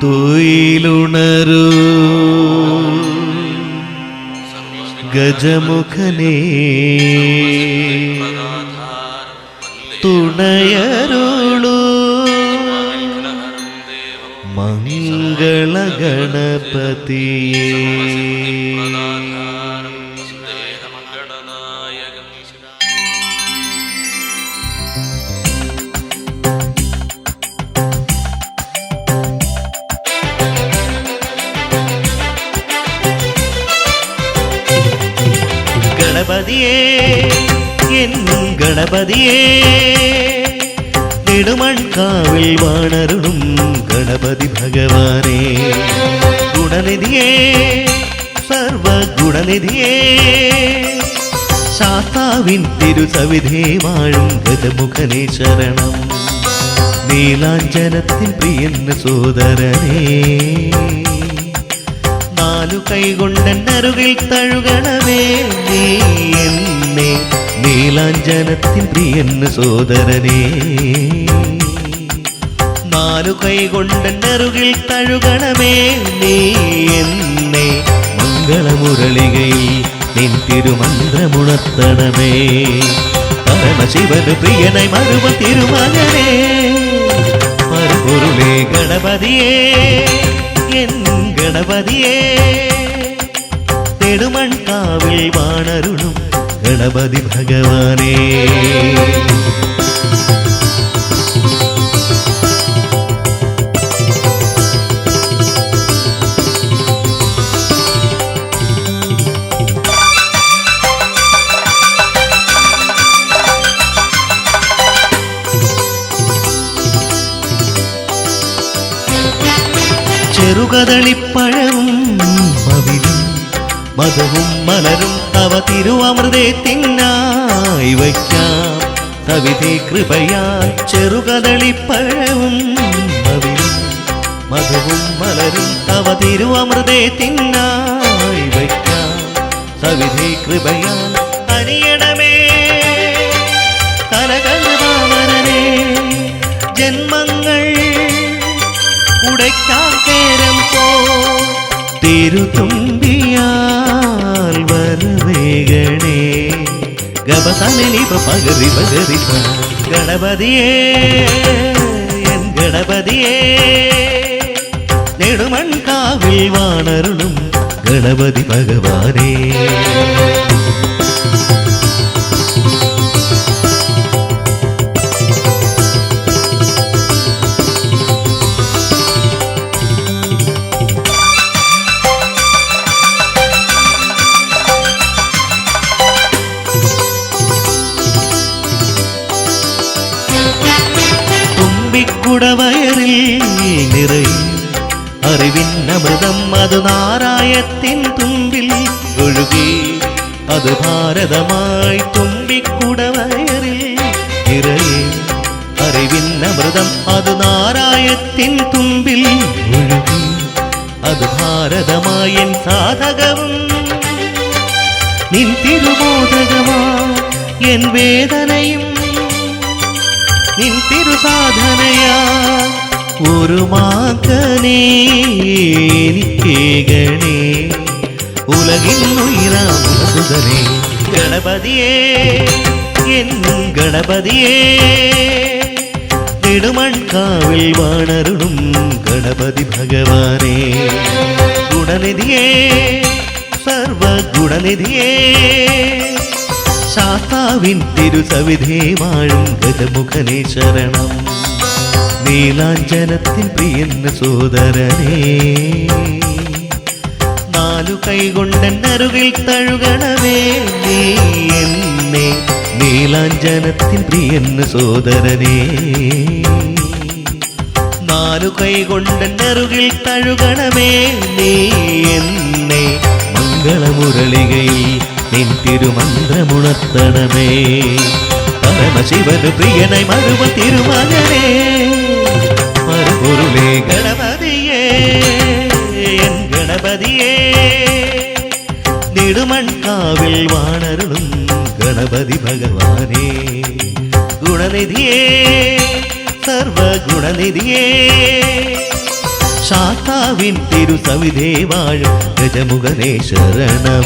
തുയിലുണരൂ ഗജമുഖനേ, തുണയരുളൂ മംഗളഗണപതിയേ. ഗണപതിയേ N ഗണപതിയേ, നെടുമൺകാവിൽ വാണരുളും Ganapathi ഭഗവാനേ, ഗുണനിധിയേ സർവഗുണനിധിയേ, ശാസ്താവിൻ തിരുസവിധേ വാഴും ഗജമുഖനേ ശരണം. നീലാഞ്ജനത്തിൻ പ്രിയന്ന സോദരനേ, നാലു കൈകൊണ്ടെന്നരുകിൽ തഴുകണമേ നീ എന്നെ. നീലാഞ്ജനത്തിൻ പ്രിയന്ന സോദരനേ, നാലു കൈകൊണ്ടെന്നരുകിൽ തഴുകണമേ നീ എന്നെ. മംഗളമുരളികയിൽ നിൻ തിരുമന്ത്രമുണർത്തണമേ, പരമശിവന് പ്രിയനായി മരുവ തിരുമകനേ, പരപൊരുളേ ഗണപതിയേ എൻ ഗണപതിയേ, നെടുമൺകാവിൽ വാണരുളും ഗണപതി ഭഗവാനേ. ചെറുകദളിപ്പഴവും മവിലും മധുവും മലരും തവ തിരുവമൃതത്തിനായി വയ്ക്കാം സവിധേ കൃപയാൽ. ചെറുകദളിപ്പഴവും മവിലും മധുവും മലരും തവ തിരുവമൃതത്തിനായി വയ്ക്കാം സവിധേ കൃപയാൽ. അനിയണമേ കനകവാമനനേ, ജന്മങ്ങൾ ഉടയ്ക്കാൻ കേരം പോ തിരുതുമ്പിയാൽ വരവേഗണേ. ഗപസനിപ പകരി പകരി ഗണപതിയേ എൻ ഗണപതിയേ, നെടുമൺകാവിൽ വാണരുളും ഗണപതി ഭഗവാനേ. കുടവയറിൽ നിറയും അറിവിന്നമൃതം അത് നാരായത്തിൻ തുമ്പിൽ ഒഴുകി അത് ഭാരതമായി. തുമ്പിക്കുടവയറിൽ നിറയും അറിവിന്നമൃതം അത് നാരായത്തിൻ തുമ്പിൽ ഒഴുകി അത് ഭാരതമായി. എൻ സാധകവും നിൻ തിരുബോധകമാ, എൻ വേദനയും നിൻ തിരുസാധനയാ. ഒരു മാകനേ എനിക്കേകണേ, ഉലകിന്നുയിരാമുതരേ ഗണപതിയേ എൻ ഗണപതിയേ, നെടുമൺകാവിൽ വാണരുളും ഗണപതി ഭഗവാനേ. ഗുണനിധിയേ സർവഗുണനിധിയേ, ശാസ്താവിൻ തിരുസവിധേ വാഴും ഗജമുഖനേ ശരണം. നീലാഞ്ജനത്തിൻ പ്രിയന്ന സോദരനേ, നാലു കൈകൊണ്ടെന്നരുകിൽ തഴുകണമേ നീ എന്നെ. നീലാഞ്ജനത്തിൻ പ്രിയന്ന സോദരനേ, നാലു കൈകൊണ്ടെന്നരുകിൽ തഴുകണമേ നീ എന്നെ. മംഗളമുരളികയിൽ നിൻ തിരുമന്ത്രമുണർത്തണമേ, പരമശിവന് പ്രിയനായി മരുവ തിരുമകനേ, പരപൊരുളേ ഗണപതിയേ എൻ ഗണപതിയേ, നെടുമൺകാവിൽ വാണരുളും ഗണപതി ഭഗവാനേ. ഗുണനിധിയേ സർവഗുണനിധിയേ, ശാസ്താവിൻ തിരുസവിധേ വാഴും ഗജമുഖനേ ശരണം.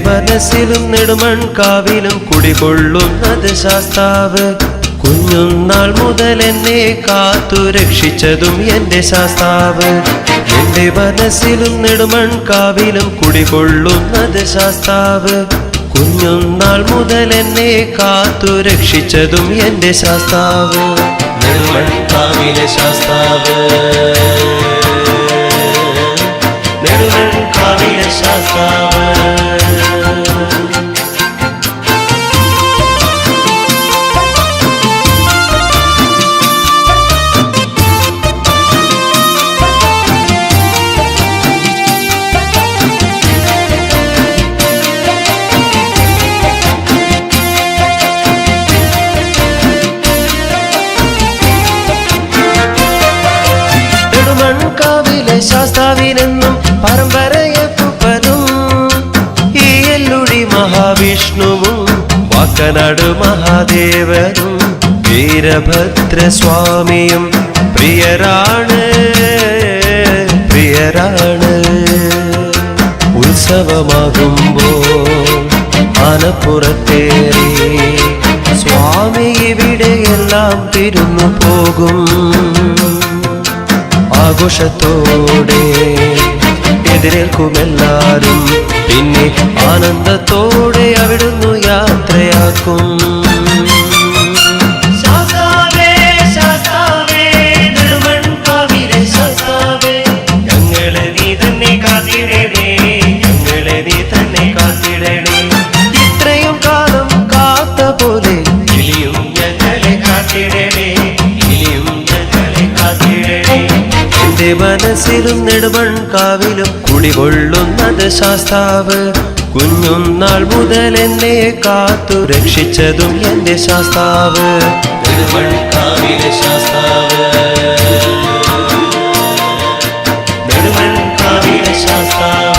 മനസ്സിലും നെടുമൺകാവിലും കുടികൊള്ളുന്നത് ശാസ്താവ്. കുഞ്ഞുനാൾ മുതൽ എന്നെ കാത്തു രക്ഷിച്ചതും എന്റെ ശാസ്താവ്. എന്റെ മനസ്സിലും നെടുമൺകാവിലും കുടികൊള്ളുന്നത് ശാസ്താവ്. കുഞ്ഞുനാൾ മുതൽ എന്നെ കാത്തു രക്ഷിച്ചതും എന്റെ ശാസ്താവ്. നെടുമൺകാവിലെ ശാസ്താവ്, നെടുമൺകാവിലെ ശാസ്താവ്. ശാസ്താവിനെന്നും പരമ്പരയപ്പനും ഈ എല്ലുഴി മഹാവിഷ്ണുവും വാക്കനാട് മഹാദേവനും വീരഭദ്രസ്വാമിയും പ്രിയരാണ് പ്രിയരാണ്. ഉത്സവമാകുമ്പോൾ ആനപ്പുറത്തേറി സ്വാമി ഇവിടെയെല്ലാം തിരുന്നു പോകും. ആഘോഷത്തോടെ എതിരേൽക്കുമെല്ലാരും, പിന്നെ ആനന്ദത്തോടെ അവിടുന്ന് യാത്രയാക്കും. ശാസ്താവേ ശാസ്താവേ നെടുമൺകാവിലെ ശാസ്താവേ, ഞങ്ങളെ നീ തന്നെ കാത്തിടണേ, ഞങ്ങളെ നീ തന്നെ കാത്തിടണേ. ഇത്രയും കാലം കാത്ത പോലെ ഇനിയും ഞങ്ങളെ കാത്തിടണേ, ഇനിയും ഞങ്ങളെ കാത്തിടണേ. എന്റെ മനസ്സിലും നെടുമൺകാവിലും കുടികൊള്ളുന്നത് ശാസ്താവ്. കുഞ്ഞുനാൾ മുതൽ എന്നെ കാത്തു രക്ഷിച്ചതും എന്റെ ശാസ്താവ്. നെടുമൺകാവിലെ ശാസ്താവ്, നെടുമൺകാവിലെ ശാസ്താവ്.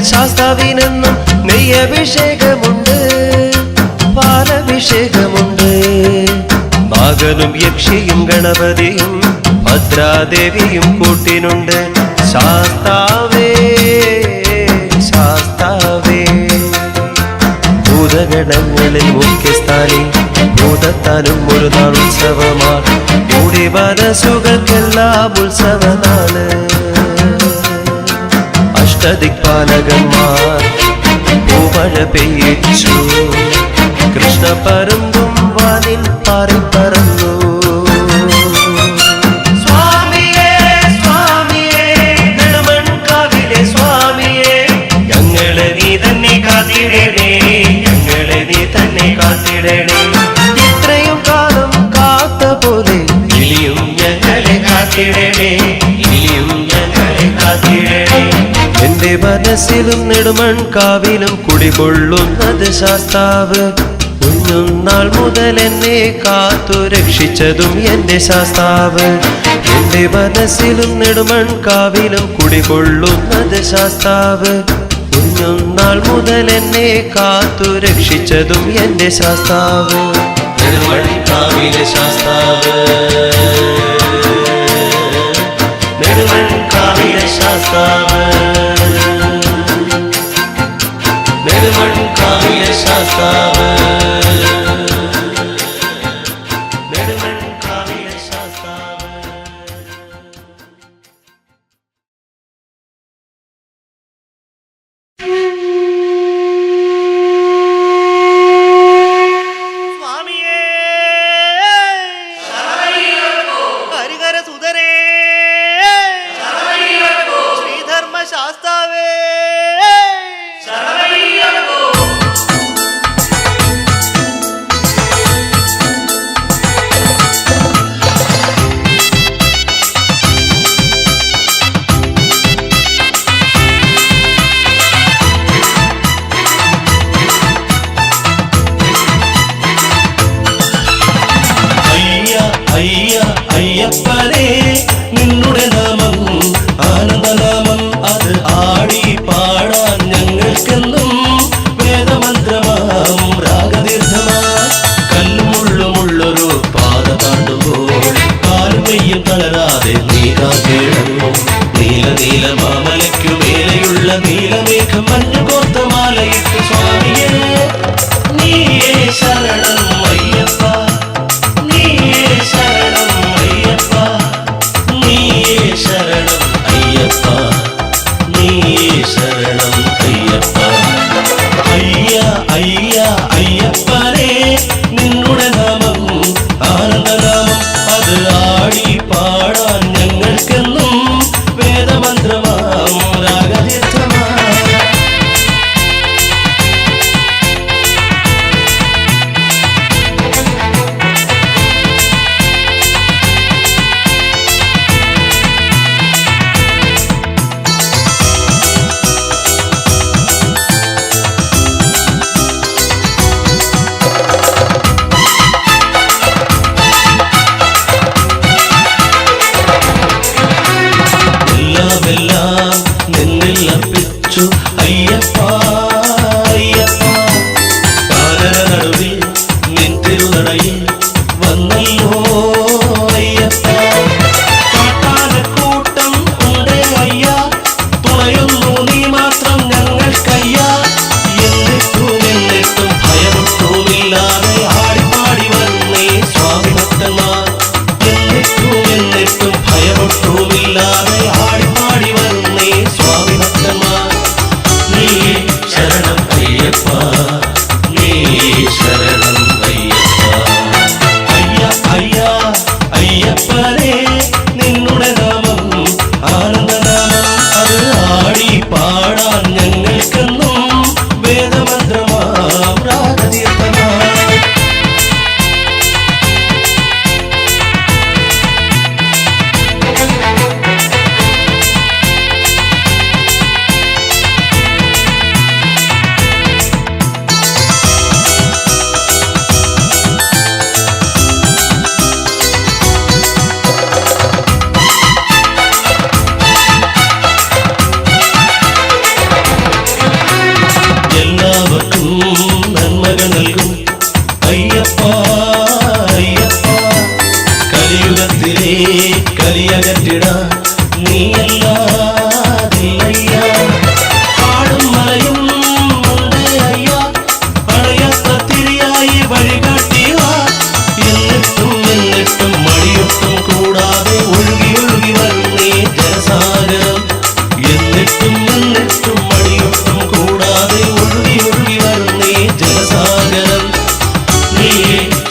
ശാസ്താവിനെന്നും നെയ്യഭിഷേകമുണ്ട്, പാലഭിഷേകമുണ്ട്. നാഗനും യക്ഷിയും ഗണപതിയും ഭദ്രാദേവിയും കൂട്ടിനുണ്ട്. ശാസ്താവേ ശാസ്താവേ, ഭൂതഗണങ്ങളിൽ മുഖ്യസ്ഥാനി ഭൂതത്താനും ഒരു നാൾ ഉത്സവമാണ്. കൂടി മനസ്സുകൾക്കെല്ലാം ഉത്സവനാണ്. അഷ്ടദിക്പാലകന്മാർ പൂമഴ പെയ്യിച്ചു, കൃഷ്ണപരുന്തും വാനിൽ പാറിപ്പറന്നു. സ്വാമിയേ സ്വാമിയേ നെടുമൺകാവിലെ സ്വാമിയേ, ഞങ്ങളെ നീ തന്നെ കാത്തിടണേ, ഞങ്ങളെ നീ തന്നെ കാത്തിടണേ. ഇത്രയും കാലം കാത്ത പോലെ ഇനിയും ഞങ്ങളെ കാത്തിടണേ, ഇനിയും ഞങ്ങളെ കാത്തിടണേ. എന്റെ മനസ്സിലും നെടുമൺകാവിലും കുടികൊള്ളുന്നത് ശാസ്താവ്. കുഞ്ഞുനാൾ മുതൽ എന്നെ കാത്തു രക്ഷിച്ചതും എന്റെ ശാസ്താവ്. എന്റെ മനസ്സിലും നെടുമൺകാവിലും കുടികൊള്ളുന്നത് ശാസ്താവ്. കുഞ്ഞുനാൾ മുതൽ എന്നെ കാത്തു രക്ഷിച്ചതും എന്റെ ശാസ്താവ്. നെടുമൺകാവിലെ ശാസ്താവ്, നെടുമൺകാവിലെ ശാസ്താവ്, നെടുമൺകാവിലെ ശാസ്താവ്, നെടുമൺകാവിലെ ശാസ്താവ്. എന്നിട്ടും ഭയമൊട്ടുമില്ലാതെ ആടിപ്പാടി വരുന്നേ സ്വാമി ഭക്തന്മാർ. നീ ശരണം അയ്യപ്പ, നീ ശരണം അയ്യപ്പ. അയ്യ അയ്യ അയ്യപ്പനേ, നിന്നുടെ നാമം ആനന്ദനാമം, അത് ആടി പാടാൻ ഞങ്ങൾക്കെന്നും വേദമന്ത്രമാം രാഗതീർത്ഥമായി. എല്ലാവർക്കും നന്മകൾ നൽകും അയ്യപ്പ അയ്യപ്പ. കലിയുഗത്തിലെ കലിയകറ്റിടാൻ നീയല്ലാതില്ലയ്യ. പാടും മലയും ഉണ്ട് അയ്യ, പടയാത്ര തിരിയായി വഴികാട്ടിയ. എന്നിട്ടും മടിയൊട്ടും കൂടാതെ ഒഴുകി ഒഴുകി വരുന്നേ ജലസാഗരം. എന്നിട്ടും മടിയൊട്ടും കൂടാതെ ഒഴുകി ഒഴുകി വരുന്നേ ജലസാഗരം. നീ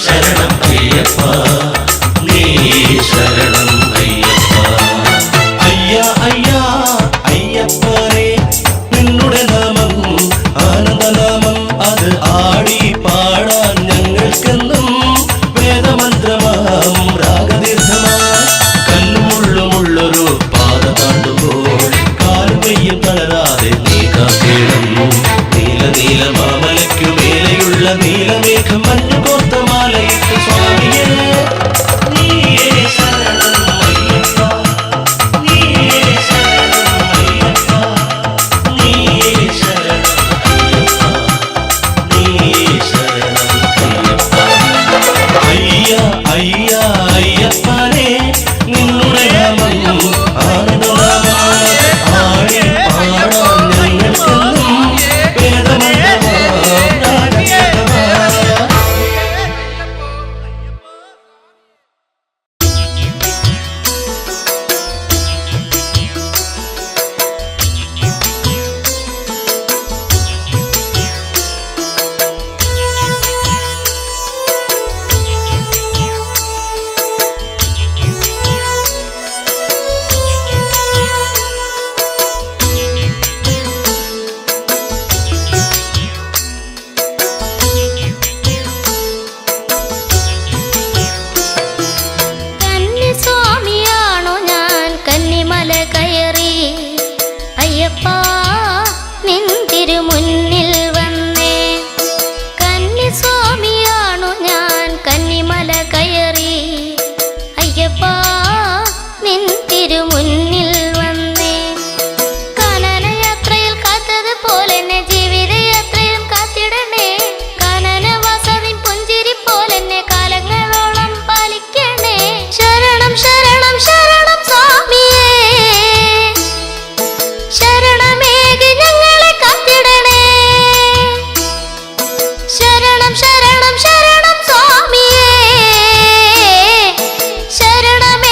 ശരണം അയ്യപ്പ, നീ ശരണം അയ്യപ്പ. അയ്യ അയ്യ അയ്യപ്പനേ, നിന്നുടെ നാമം ആനന്ദനാമം, അത് ആടി പാടാൻ ഞങ്ങൾക്കെന്നും വേദമന്ത്രമാം രാഗതീർത്ഥമായി. കല്ലുമുള്ളുമുള്ളൊരു പാത താണ്ടുമ്പോൾ കാലും കയ്യും തളരാതെ നീ കാത്തിടം. നീല നീല മാമലയ്ക്കു മേലെയുള്ള നീലമേഘം മഞ്ഞു കോർത്ത മാലയിട്ട് സ്വാമിയേ, നീയേ ശരണം അയ്യപ്പ, നീയേ ശരണം അയ്യപ്പ, നീയേ ശരണം അയ്യപ്പ, നീയേ ശരണം അയ്യപ്പ. അയ്യ അയ്യ അയ്യപ്പനേ, നിന്നുടെ നാമം ആനന്ദനാമം, ആടി പാടാൻ ഞങ്ങൾക്കെന്നും വേദമന്ത്രമാം രാഗതീർത്ഥമായി. കന്നിസ്വാമിയാണോ ഞാൻ കന്നിമല കയറി അയ്യപ്പ നിൻ തിരുമുന്നിൽ വന്നേ. കന്നിസ്വാമിയാണോ ഞാൻ കന്നിമല കയറി അയ്യപ്പ നിൻ തിരുമുന്നിൽ വന്നേ. കാനനയാത്രയിൽ കാത്തതുപോലെ എന്നെ ജീവിതയാത്രയിൽ കാത്തിടണേ. കാനനവാസത്തിൻ പുഞ്ചിരി പോലെ എന്നെ കാലങ്ങളോളം പാലിക്കണേ. ശരണം ശരണം ശരണം സ്വാമിയേ, ശരണമേകി ഞങ്ങളെ കാത്തിടണേ. ശരണം ശരണം ശരണം സ്വാമിയേ, ശരണം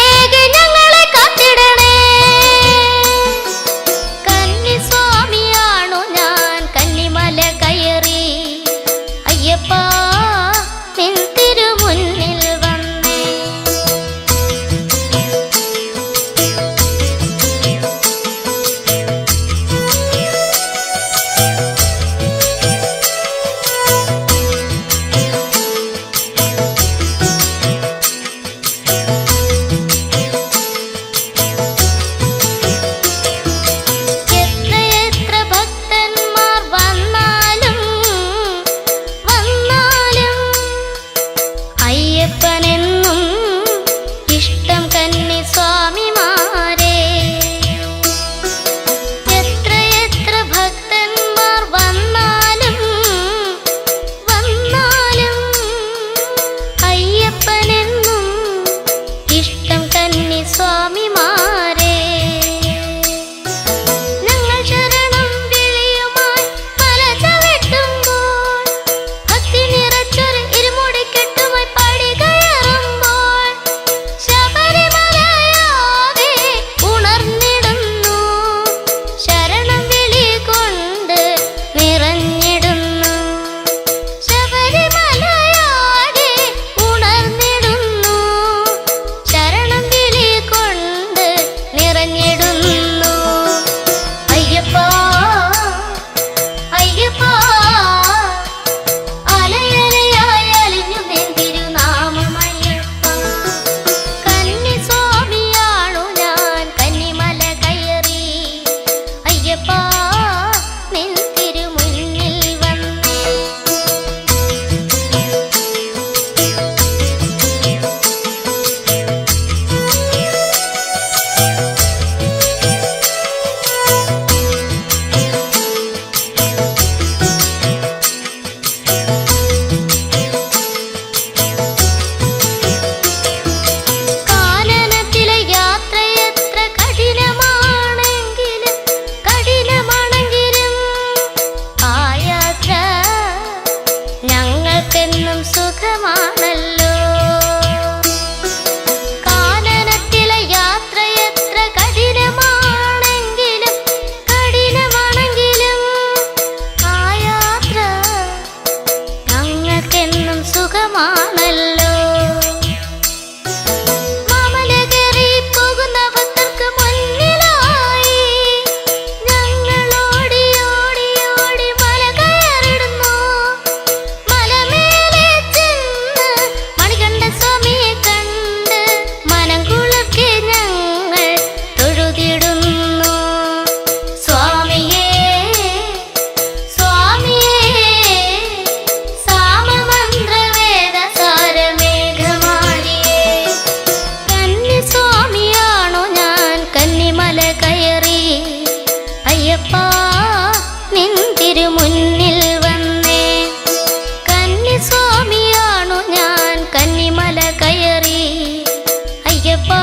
അയ്യപ്പാ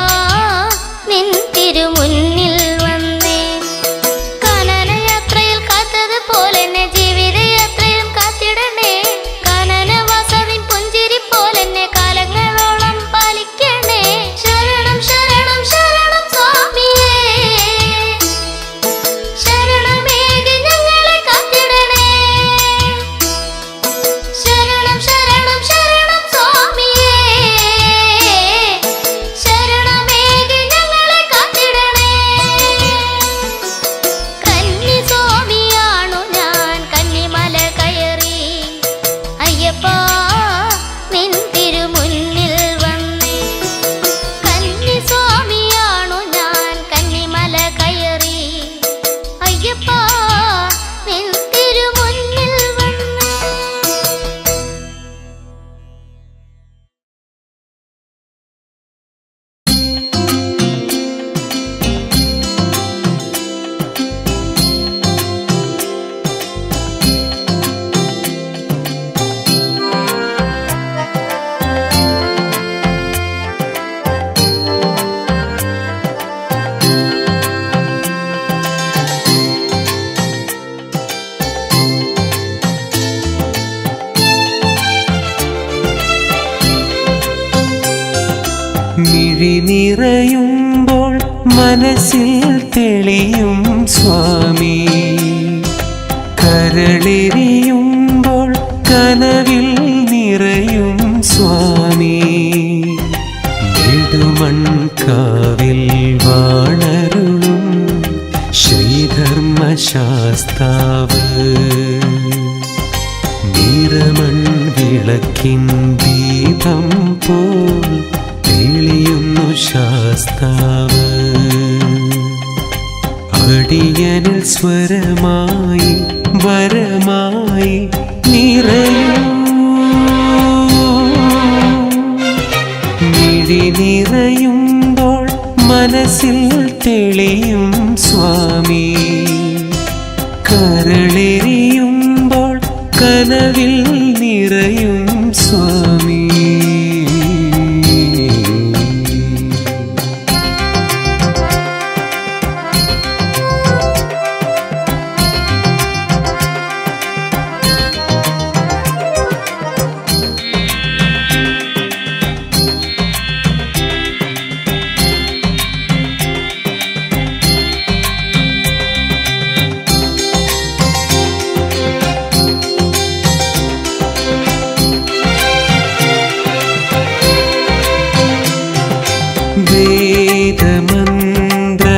നിൻ തിരുമുന്നിൽ വന്നേ. കാനനയാത്രയിൽ കാത്തതുപോലെ എന്നെ ജീവിതയാത്രയും കാത്തിടണേ. കാനനവാസവിൻ പുഞ്ചിരി പോലെ എന്നെ കാലങ്ങളോളം പാലിക്കണേ. ശരണം ശരണം ശരണം സ്വാമിയേ, ശരണമേകി ഞങ്ങളെ കാത്തിടണേ. ശരണം ശരണം ശരണം സ്വാമിയേ, ശരണമേകി ഞങ്ങളെ കാത്തിടണേ. കന്നി സ്വാമിയാണു ഞാൻ കന്നിമല കയറി അയ്യപ്പാ നിൻ തിരുമുന്നിൽ വന്നേ. കന്നി സ്വാമിയാണു ഞാൻ കന്നിമല കയറി അയ്യപ്പാ നിൻ തിരുമുന്നിൽ വന്നേ. മിഴി നിറയുമ്പോൾ മനസ്സിൽ തെളിയും സ്വാമി, കരളെരിയുമ്പോൾ കനവിൽ നിറയും സ്വാമി. നെടുമൺകാവിൽ വാണരുളും ശ്രീധർമ്മശാസ്താവ്, നിറമൺ വിളക്കിൻ ദീപം പോൽ തെളിയുന്നു ശാസ്താവ്. അടിയനിൽ സ്വരമായി വരമായി നിറയൂ, മിഴി നിറയുമ്പോൾ മനസ്സിൽ തെളിയും സ്വാമി, കരളെരിയുമ്പോൾ കനവിൽ നിറയും സ്വാമി.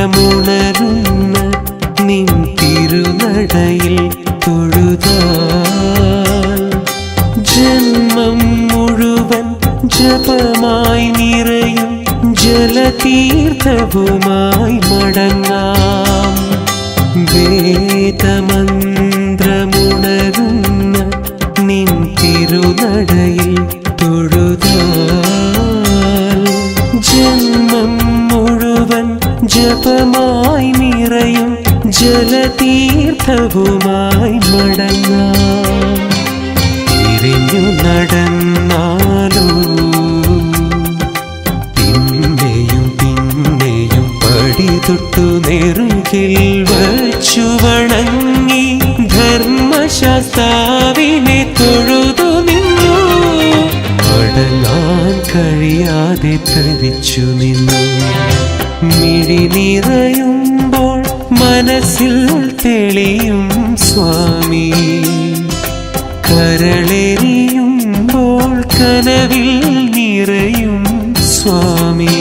വേദമന്ത്രമുണരുന്ന നിൻ തിരുനടയിൽ തൊഴുതാൽ ജന്മം മുഴുവൻ ജപമായി നിറയും ജലതീർത്ഥവുമായി മടങ്ങാം. വേദമന്ത്രമുണരുന്ന നിൻ തിരുനടയിൽ തൊഴുതാൽ ജന്മം മുഴുവൻ ജപമായി നിറയും ജലതീർത്ഥവുമായി മടങ്ങാം. തിരിഞ്ഞു നടന്നാലോ പിന്നെയും പിന്നെയും പടി തൊട്ടു നെറുകിൽ വച്ചു വണങ്ങി ധർമ്മശാസ്താവിനെ തൊഴുതു നിന്നു. അടങ്ങാൻ കഴിയാതെ തരിച്ചു നിന്നു. മിഴി നിറയുമ്പോൾ മനസ്സിൽ തെളിയും സ്വാമി, കരളെരിയുമ്പോൾ കനവിൽ നിറയും സ്വാമി.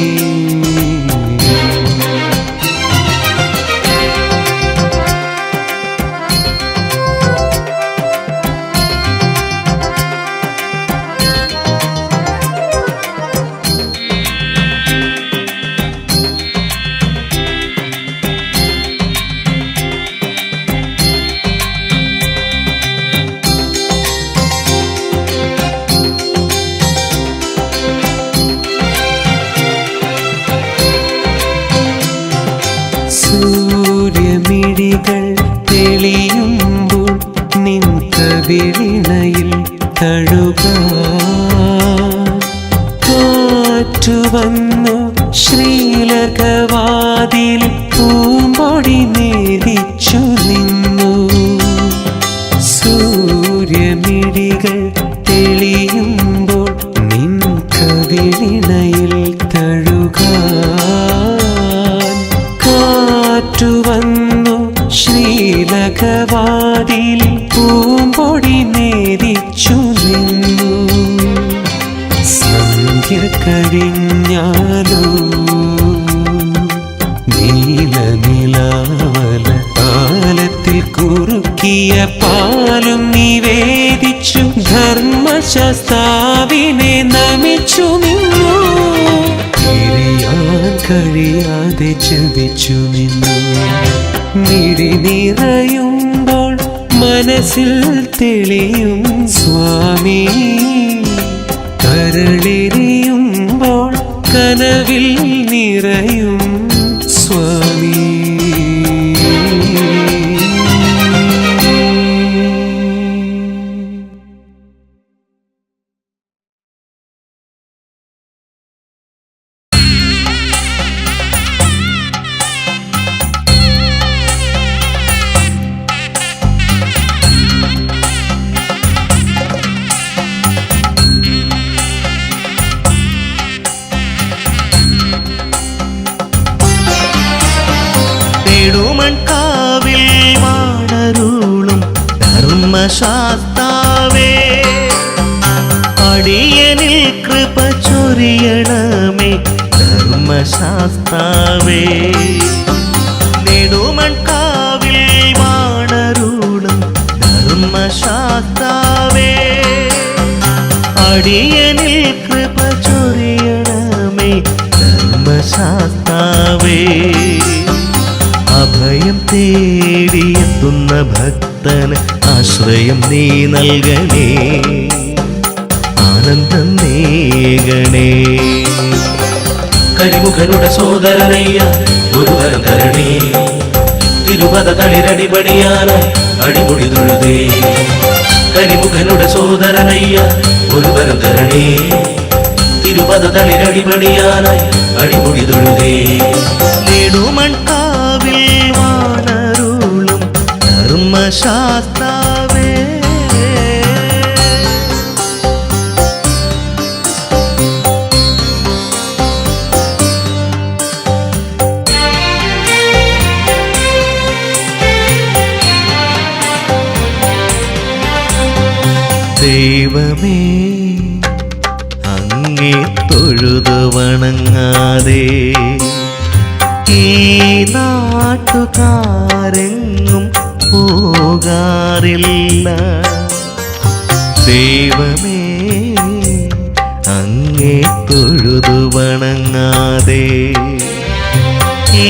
സൂര്യമിഴികൾ തെളിയുമ്പോൾ നിൻ കവിളിണയിൽ തഴുകാൻ കാറ്റു വന്നു ശ്രീ സ്നേഹവാതിൽ പൂമ്പൊടി നേദിച്ചു നിന്നു. സൂര്യമിഴികൾ തെളിയുമ്പോൾ നിൻ കവിളിണയിൽ തഴുകാൻ കാറ്റുവന്നു. ശ്രീലകവാതിൽ പൂമ്പൊടി നേദിച്ചു നിന്നു. സന്ധ്യ കഴിഞ്ഞാലോ നീലനിലാവല കാലത്തിൽ കുറുക്കിയ പാലും നിവേദിച്ചു. ധർമ്മശാസ്താവിനെ നമിച്ചു നിന്നു. തിരിയാൻ കഴിയാതെ ചതിച്ചു നിന്നു. മിഴി നിറയുമ്പോൾ മനസ്സിൽ തെളിയും സ്വാമി. കരളിരിയുമ്പോൾ കനവിൽ നിറയും സ്വാമി. നെടുമൺകാവിൽ വാണരുളും ധർമ്മശാസ്താവേ, അടിയനിൽ കൃപ ചൊരിയണമേ ധർമ്മശാസ്താവേ. നെടുമൺകാവിൽ വാണരുളും ധർമ്മശാസ്താവേ, അടിയനിൽ കൃപ ചൊരിയണമേ ധർമ്മശാസ്താവേ. അഭയം തേടിയെത്തുന്ന ഭക്തന് ആശ്രയം നീ നൽകണേ, ആനന്ദം നേകണേ. കരിമുഖനുടെ സോദരനയ്യ ഒരു വരം തരണേ. തിരുപത തളിരടിപടിയാനായി അടിപൊളി തൊഴുതേ. കരിമുഖനുടെ സോദരനയ്യ ഒരു വരം തരണേ. തിരുപത തളിരടിപടിയാനായി അടിപൊളി തൊഴുതേ. നെടുമൺകാവിൽ വാണരുളും ധർമ്മശാസ്താവേ, ദൈവമേ അങ്ങേ തൊഴുതു വണങ്ങാതെ ഈ നാട്ടുകാരെങ്ങും പോകാറില്ല. ദൈവമേ അങ്ങേ തൊഴുതു വണങ്ങാതെ ഈ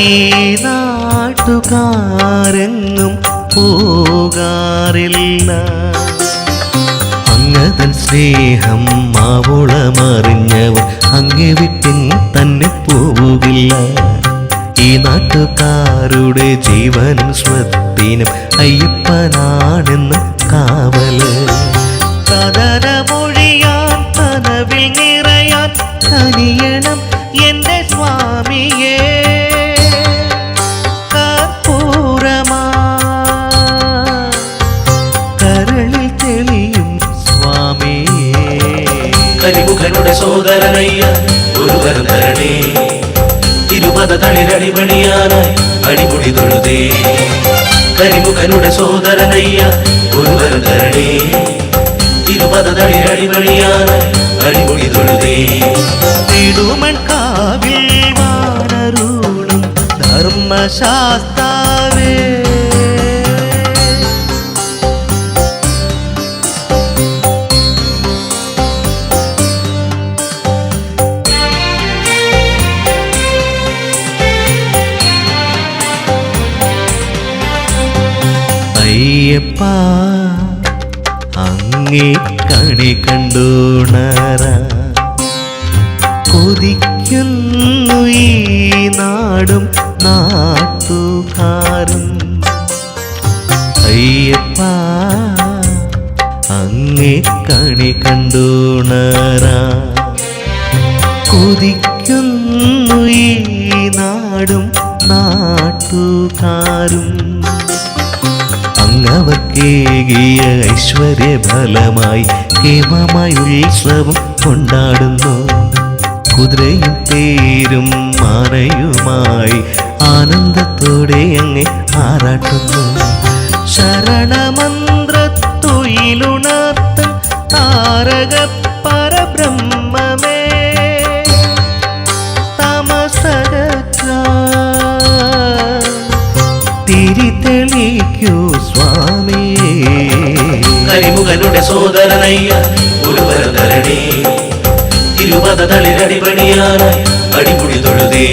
നാട്ടുകാരെങ്ങും പോകാറില്ല. അങ്ങതൻ സ്നേഹം മാവോളമറിഞ്ഞവർ അങ്ങേ വിട്ടിൻ തന്നെ പോവുകില്ല. ഈ നാട്ടുകാരുടെ ജീവനും സ്വത്തിനും അയ്യപ്പനാണെന്ന് കാവല്. കഥനമൊഴിയാൻ കനവിൽ നിറയാൻ കനിയണം എന്റെ സ്വാമിയേ. കർപ്പൂരമാ കരളിൽ തെളിയും സ്വാമിയേ. കരിമുഖനുടെ സോദരനയ്യ ഒരു വരം തരണേ. തിരുപത തളിരടിപടിയാനായി അടിപൊളി തൊഴുതേ. കരിമുഖനുടെ സോദരനയ്യ ഒരു വരം തരണേ. തിരുപത തളിരടിപടിയാനായി അടിപൊളി തൊഴുതേ. നെടുമൺകാവിൽ വാണരുളും ധർമ്മശാസ്താവേ, അയ്യപ്പ അങ്ങേ കണി കണ്ടുണര കൊതിക്കുന്നു ഈ നാടും നാട്ടുകാരും. അയ്യപ്പ അങ്ങേ കണി കണ്ടുണര കൊതിക്കുന്നു ഈ നാടും നാട്ടുകാരും അങ്ങവർക്കേകിയ ഐശ്വര്യഫലമായി ഹേമമായി ഉത്സവം കൊണ്ടാടുന്നു. കുതിരയും തേരും ആനയുമായി ആനന്ദത്തോടെ അങ്ങെ ആറാട്ടുന്നു. ശരണമന്ത്രത്തുയിലുണർത്ത താരക പരബ്രഹ്മമേ തമസകറ്റ തിരിതെളിക്കൂ സ്വാമിയേ. കരിമുഖനുടെ സോദരനയ്യ ഗുരുവരധരണേ തിരുപദ തളിരടിപണിയാനായി അടിമുടി തൊഴുതേ.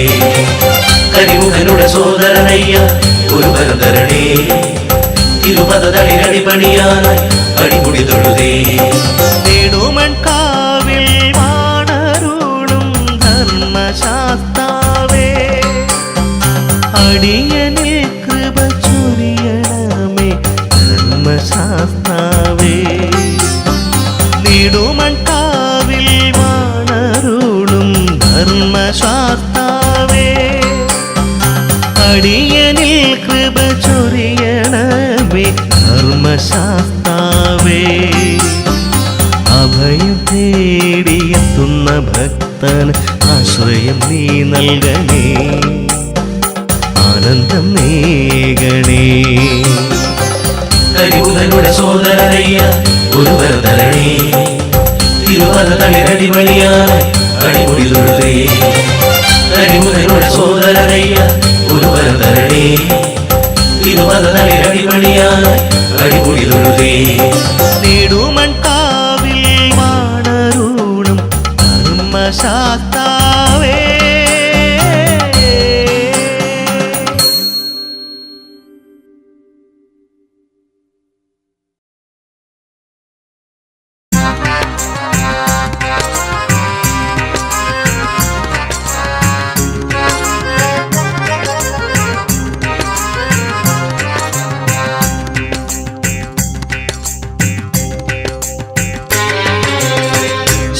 കരിമുഖനുടെ സോദരനയ്യ ഗുരുവരധരണേ തിരുപദ തളിരടിപണിയാനായി അടിമുടി തൊഴുതേ. നെടുമൺകാവിൽ വാണരുളും ധർമ്മശാസ്താവേ അടിയനിൽ കൃപ ചൊരിയണമേ ധർമ്മശാസ്താവേ. നെടുമൺകാവിൽ വാണരുളും ധർമ്മശാസ്താവേ അടിയനിൽ കൃപ ചൊരിയണമേ ധർമ്മശാസ്താവേ. അഭയം തേടിയെത്തുന്ന ഭക്തന് ആശ്രയം നീ നൽകണേ ആനന്ദം നേകണേ. കരിമുഖനുടെ സോദരനയ്യ ഗുരുവരധരണേ തിരുപദ തളിരടിപണിയാനായി അടിമുടി തൊഴുതേ. കരിമുഖനുടെ സോദരനയ്യ ഗുരുവരധരണേ തിരുപദ തളിരടിപണിയാനായി അടിമുടി തൊഴുതേ. നെടുമൺകാവിൽ വാണരുളും ധർമ്മശാസ്താവേ.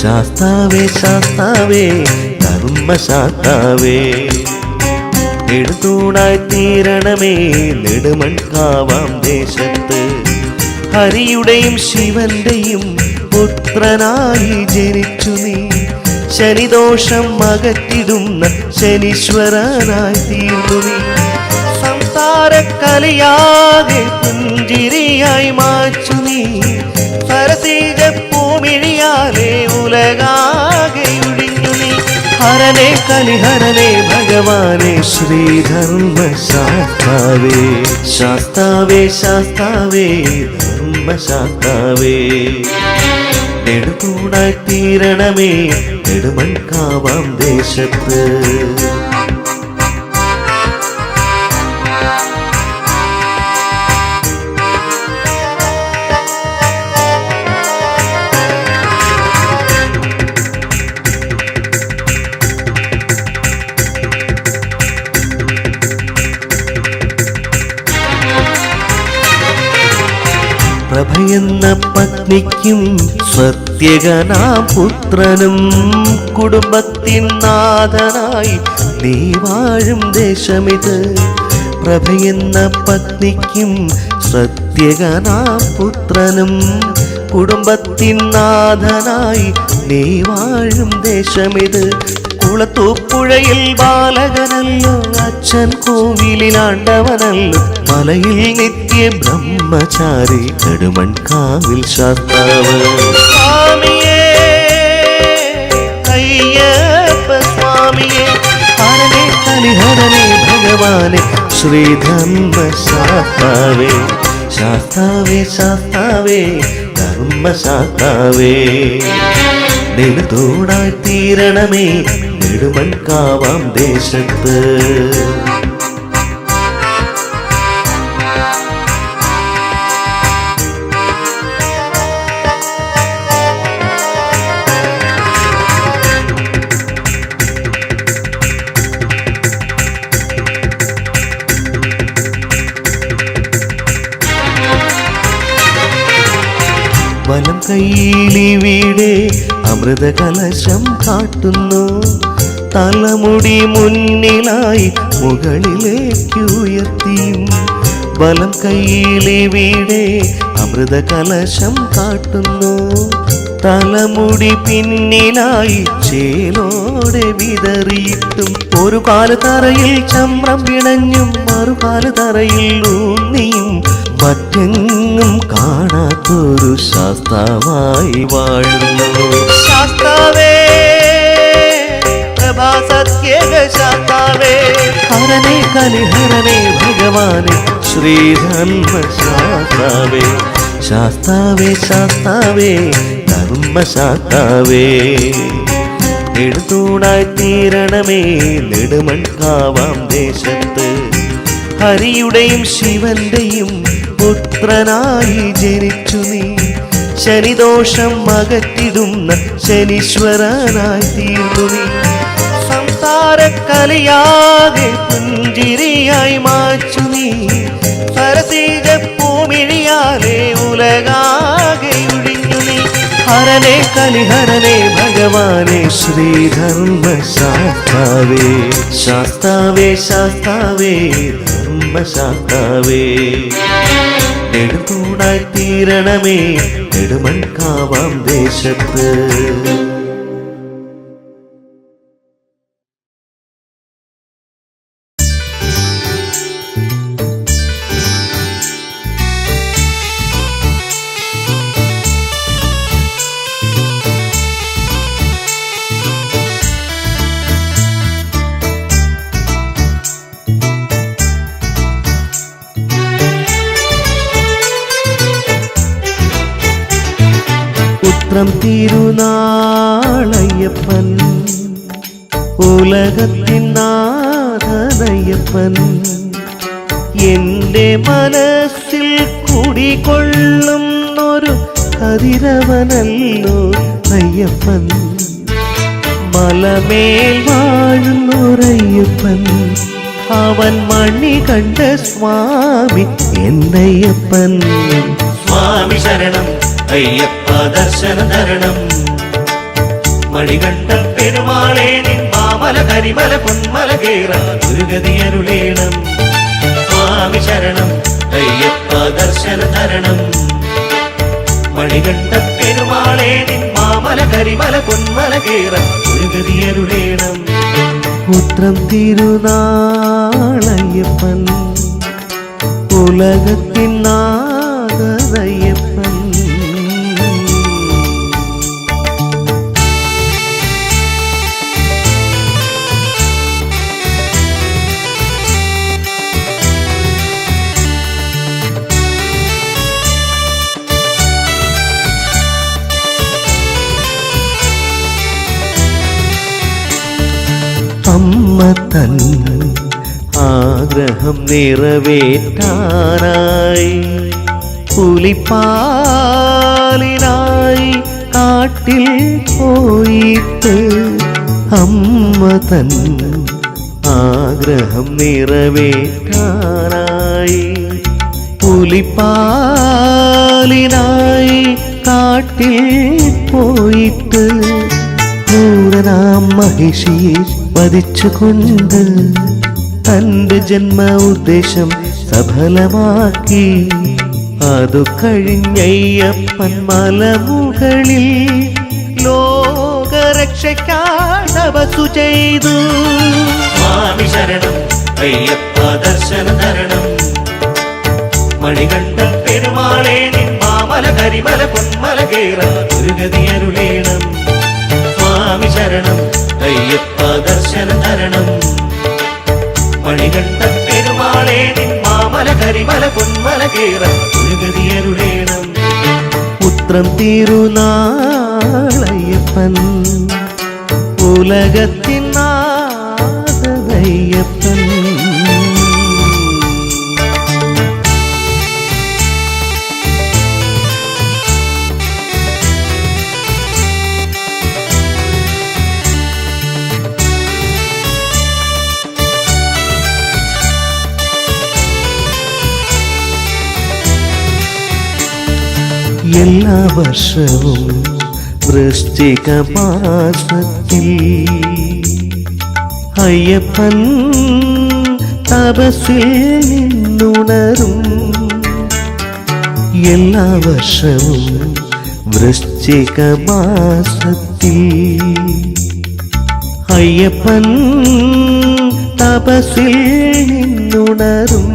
ശാസ്താവേ ശാസ്താവേ ധർമ്മശാസ്താവേ നെടുതൂണായി തീരണമേ നെടുമൺകാവാം ദേശത്ത്. ഹരിയുടെയും ശിവന്റെയും പുത്രനായി ജനിച്ചു നീ ശനിദോഷം അകറ്റിടുന്ന ശനീശ്വരനായി തീർന്നു നീ. സംസാരക്കലയാകെ പുഞ്ചിരിയായി മാച്ചു നീ സരസീജ പൂമിഴിയാലേ ഉലകാകെ ഒഴിഞ്ഞു നീ. ഹരനേ കലിഹരനേ ഭഗവാനേ ശ്രീധർമ്മശാസ്താവേ. ശാസ്താവേ ശാസ്താവേ ധർമ്മശാസ്താവേ നെടുതൂണായി തീരണമേ നെടുമൺകാവാം ദേശത്ത്. പ്രഭയെന്ന പത്നിക്കും സത്യകനാം പുത്രനും കുടുംബത്തിൻ നാഥനായി നീ വാഴും ദേശമിത്. പ്രഭയെന്ന പത്നിക്കും സത്യകനാം പുത്രനും കുടുംബത്തിൻ നാഥനായി നീ വാഴും ദേശമിത്. കുളത്തൂപ്പുഴയിൽ ബാലകനല്ലോ അച്ഛൻ കോവിലാണ്ടവനല്ലോ മലയിൽ നിത്യ ബ്രഹ്മചാരി നെടുമൺകാവിൽ ശാസ്താവ്. സ്വാമിയേ അയ്യപ്പ സ്വാമിയേ ഹരനേ കലിഹരനേ ഭഗവാനേ ശ്രീധർമ്മശാസ്താവേ. ശാസ്താവേ ശാസ്താവേ ധർമ്മശാസ്താവേ നെടുതൂണായി തീരണമേ നെടുമൺകാവാം ദേശത്ത്. വലം കൈയിലിവിടെ അമൃത കലശം കാട്ടുന്നു തലമുടി മുന്നിലായി മുകളിലേക്ക് ഉയർത്തിയും വലം കയ്യിലിവിടെ അമൃത കലശം കാട്ടുന്നു. തലമുടി പിന്നിലായി ചേലോടെ വിതറിയിട്ടും ഒരു കാല് തറയിൽ ചമ്രം പിണഞ്ഞും മറുകാല് തറയിൽ ഊന്നിയും മറ്റെങ്ങും കാണാത്തൊരു ശാസ്താവായി വാഴുന്നു. ശാസ്താവേ, പ്രഭാ സത്യേക ശാസ്താവേ, ഹരനേ കലിഹരനേ ഭഗവാനെ ശ്രീധർമ്മ ശാസ്താവേ, ശാസ്താവേ ശാസ്താവേ ധർമ്മശാസ്താവേ. നെടുതൂണായി തീരണമേ നെടുമൺകാവാം ദേശത്ത്, ഹരിയുടെയും ശിവന്റെയും പുത്രനായി ജനിച്ചു നീ. ശനിദോഷം അകറ്റിടുന്ന ശനീശ്വരനായി തീർന്നു നീ. സംസാരക്കലയാകെ പുഞ്ചിരിയായി മാച്ചു നീ. സരസീജ പൂമിഴിയാലെ ഉലകാകെ ഒഴിഞ്ഞു നീ. ഹരനേ കലിഹരനേ ഭഗവാനെ ശ്രീധർമ്മ ശാസ്താവേ, ശാസ്താവേ ശാസ്താവേ ധർമ്മശാസ്താവേ. നെടുതൂണായി തീരണമേ നെടുമൺകാവാം ദേശത്ത്. ഉത്രം തിരുനാളയ്യപ്പൻ, ഉലകത്തിൻ നാഥനയ്യപ്പൻ, എന്റെ മനസ്സിൽ കുടികൊള്ളുന്നൊരു കതിരവനല്ലോ അയ്യപ്പൻ. മലമേൽ വാഴുന്നൊരയ്യപ്പൻ, അവൻ മണി കണ്ട സ്വാമി എന്നയ്യപ്പൻ. സ്വാമി ശരണം അയ്യപ്പ ദർശന തരണം. മണികണ്ഠ പെരുമാളെ നിൻ മാമല കരിമല പൊന്മല കേറാൻ ഒരു ഗതി അരുളേണം. സ്വാമി ശരണം അയ്യപ്പ ദർശന തരണം. മണികണ്ഠ പെരുമാളെ നിൻ മാമല കരിമല പൊന്മല കേറാൻ ഒരു ഗതി അരുളേണം. ഉത്രം തിരുനാളയ്യപ്പൻ, ഉലകത്തിൻ നാഥനയ്യപ്പൻ. അമ്മ തൻ ആഗ്രഹം നിറവേറ്റാനായി പുലിപ്പാലിനായി കാട്ടിൽ പോയിട്ട്, അമ്മ തൻ ആഗ്രഹം നിറവേറ്റാനായി പുലിപ്പാലിനായി കാട്ടിൽ പോയിട്ട്, ക്രൂരനാം മഹിഷിയെ വധിച്ചുകൊണ്ട് തന്റെ ജന്മ ഉദ്ദേശം സഫലമാക്കി. അതു കഴിഞ്ഞയ്യപ്പൻ മലമുകളിൽ ലോകരക്ഷയ്ക്കായി തപസ്സു ചെയ്തു. സ്വാമി ശരണം അയ്യപ്പ ദർശന തരണം. മണികണ്ഠ പെരുമാളെ നിൻ മാമല കരിമല പൊന്മല കേറാൻ ഒരു ഗതി അരുളേണം. സ്വാമി ശരണം അയ്യപ്പ ദർശന തരണം. മണികണ്ഠ പെരുമാളെ നിൻ മാമല കരിമല പൊന്മല കേറാൻ ഒരു ഗതി അരുളേണം. ഉത്രം തിരുനാളയ്യപ്പൻ, ഉലകത്തിൻ നാഥനയ്യപ്പൻ. എല്ലാ വർഷവും വൃശ്ചിക മാസത്തിൽ അയ്യപ്പൻ തപസ്സിൽ നിന്നുണരും എല്ലാ വർഷവും വൃശ്ചിക മാസത്തിൽ അയ്യപ്പൻ തപസ്സിൽ നിന്നുണരും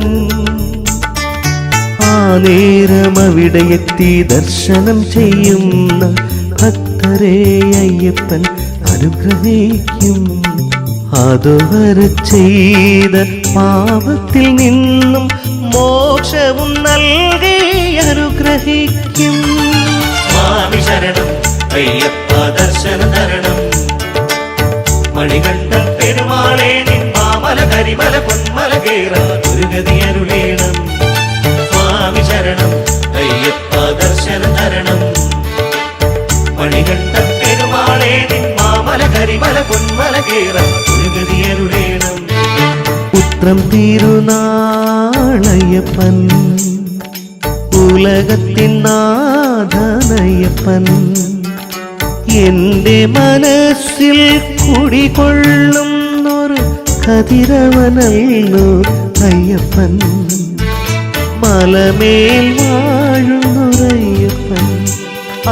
ആ നേരം അവിടെ എത്തി ദർശനം ചെയ്യുന്ന ഭക്തരെ അയ്യപ്പൻ അനുഗ്രഹിക്കും അതുവരെ ചെയ്ത പാപത്തിൽ നിന്നും മോക്ഷവും നൽകി അനുഗ്രഹിക്കും സ്വാമി ശരണം അയ്യപ്പ ദർശനം തരണം മണികണ്ഠ പെരുമാളെ നിൻ മാമല കരിമല പൊന്മല കേറാൻ ഒരു ഗതി അരുളേണം സ്വാമി ശരണം അയ്യപ്പ ദർശനം തരണം മണികണ്ഠ പെരുമാളെ നിൻ മാമല കരിമല പൊന്മല കേറാൻ ഒരു ഗതി അരുളേണം ഉത്രം തിരുനാളയ്യപ്പൻ ഉലകത്തിൻ നാഥനയ്യപ്പൻ എന്റെ മനസ്സിൽ കുടികൊള്ളുന്നൊരു കതിരവനല്ലോ അയ്യപ്പൻ മലമേൽ വാഴുന്നൊരയ്യപ്പൻ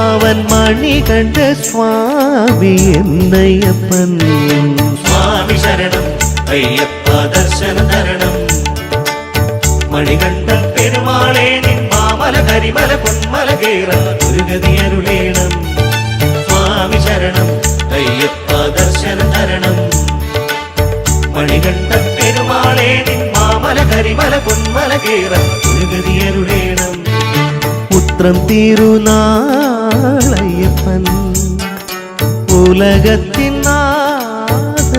അവൻ മണികണ്ഠ സ്വാമി എന്നയ്യപ്പൻ സ്വാമി ശരണം അയ്യപ്പ ദർശനം തരണം മണികണ്ഠ പെരുമാളെ നിൻ മാമല കരിമല പൊന്മല കേറാൻ ഒരു ഗതി അരുളേണം സ്വാമി ശരണം അയ്യപ്പ ദർശനം തരണം മണികണ്ഠ പെരുമാളെ നിൻ മാമല കരിമല പൊന്മല കേറാൻ ഒരു ഗതി അരുളേണം ഉത്രം തിരുനാളയ്യപ്പൻ ഉലകത്തിൻ നാഥനയ്യപ്പൻ